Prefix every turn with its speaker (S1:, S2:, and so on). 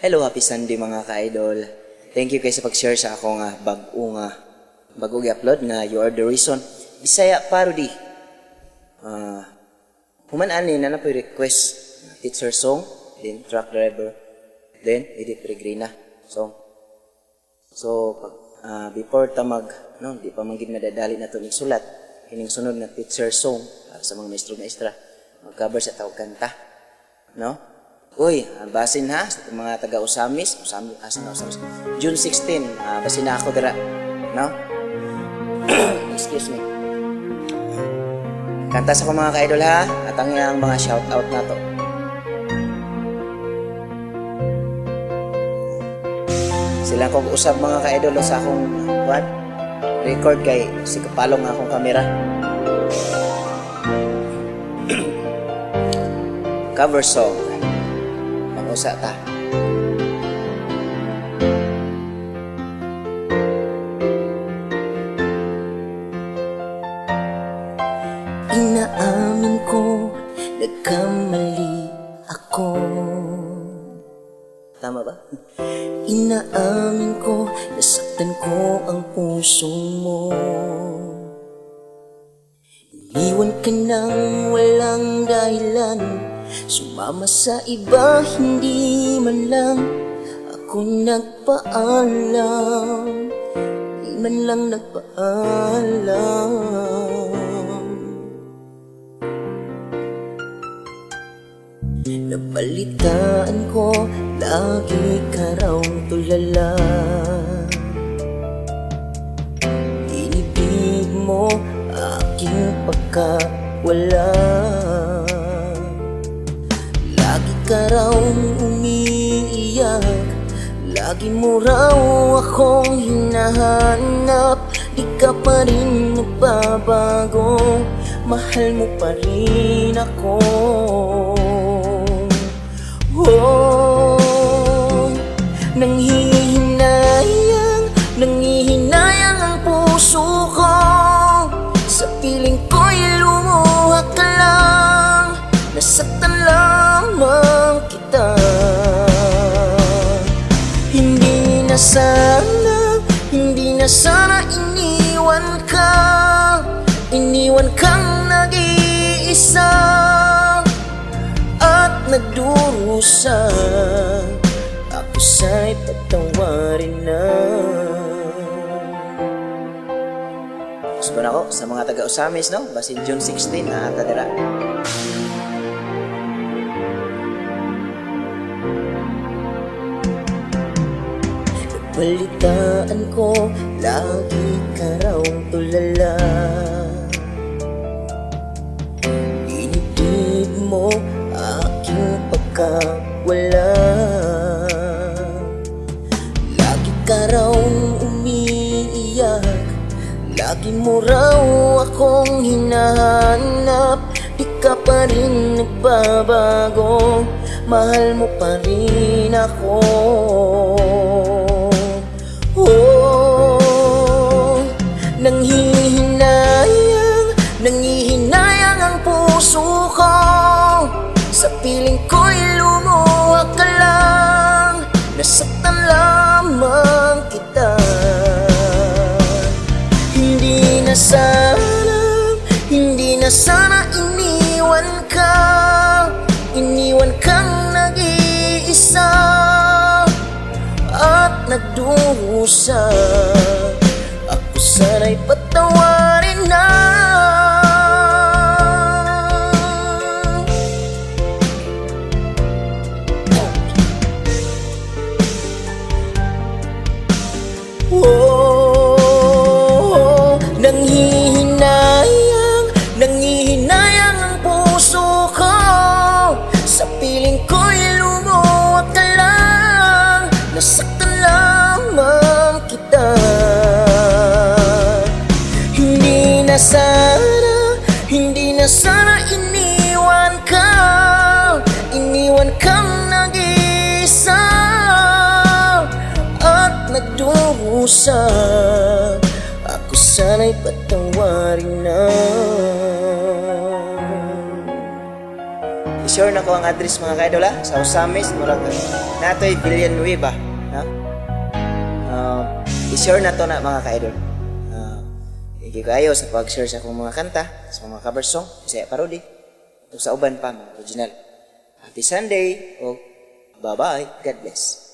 S1: Hello, happy Sunday mga ka-idol. Thank you kayo sa pag-share sa ako nga bago i-upload nga You Are The Reason. Bisaya parody. Human ani na po request teacher song, then truck driver, then Edith Peregrina song. So before ta di pa manggid madadali na to ning sulat, ining sunod na teacher song para sa mga maestro-maestra mag-cover sa tawag kanta, no? Uy, basin ha sa mga taga-Usamis, June 16, basin na ako dira, no? Excuse me. Kanta sa ko mga ka-idol ha, at ang mga shout-out na to. Sila kong usab mga ka-idol sa akong record kay si kapalong akong kamera. Cover song. Mag-usa ta.
S2: Inaamin ko, nagkamali ako.
S1: Tama ba?
S2: Inaamin ko, nasaktan ko ang puso mo. Iniwan ka nang walang dahilan, sumama sa iba, hindi man lang ako nagpaalam. Di man lang nagpaalam. Nabalitaan ko, lagi ka raw tulala. Inibig mo, aking pagkawala. Lagi ka raw umiiyak, lagi mo raw akong hinahanap. Di ka pa rin nagbabago, mahal mo pa rin ako. Oh, nanghihinayang ang puso ko. Sa piling ko'y lumuha ka lang, nasaktan lamang kita. Hindi na sana iniwan kang nag-iisa at nagdurusa. Ako sa'y patawarin na.
S1: Gusto na ako sa mga taga-Usamis, no? Basin June 16 na ata dira.
S2: Balitaan ko, lagi ka raw tulala. Inibig mo, aking pagkawala. Lagi ka raw umiiyak, lagi mo raw akong hinahanap. Di ka pa rin nagbabago, mahal mo pa rin ako. Oh, nanghihinayang ang puso ko. Sa piling ko'y lumuha ka lang, nasaktan lamang kita. Hindi na sana iniwan kang nag-iisa at nagdurusa. Ako sana'y patawarin na. Oh, nanghihinayang ang puso ko. Sa piling ko'y lumuha ka lang, nasaktan lamang kita. Hindi na sana iniwan kang nag-iisa at nagdurusa. Ako sana'y patawarin na.
S1: i-share na ko ang address mga ka-idol ha. Sa Osamis, murag natoy Villanueva. No? I-share na to na mga ka-idol. Thank you kayo sa pag-share sa akong mga kanta, sa mga cover song, Bisaya Parody, o sa uban pa, mga original. Happy Sunday, o bye-bye, God bless.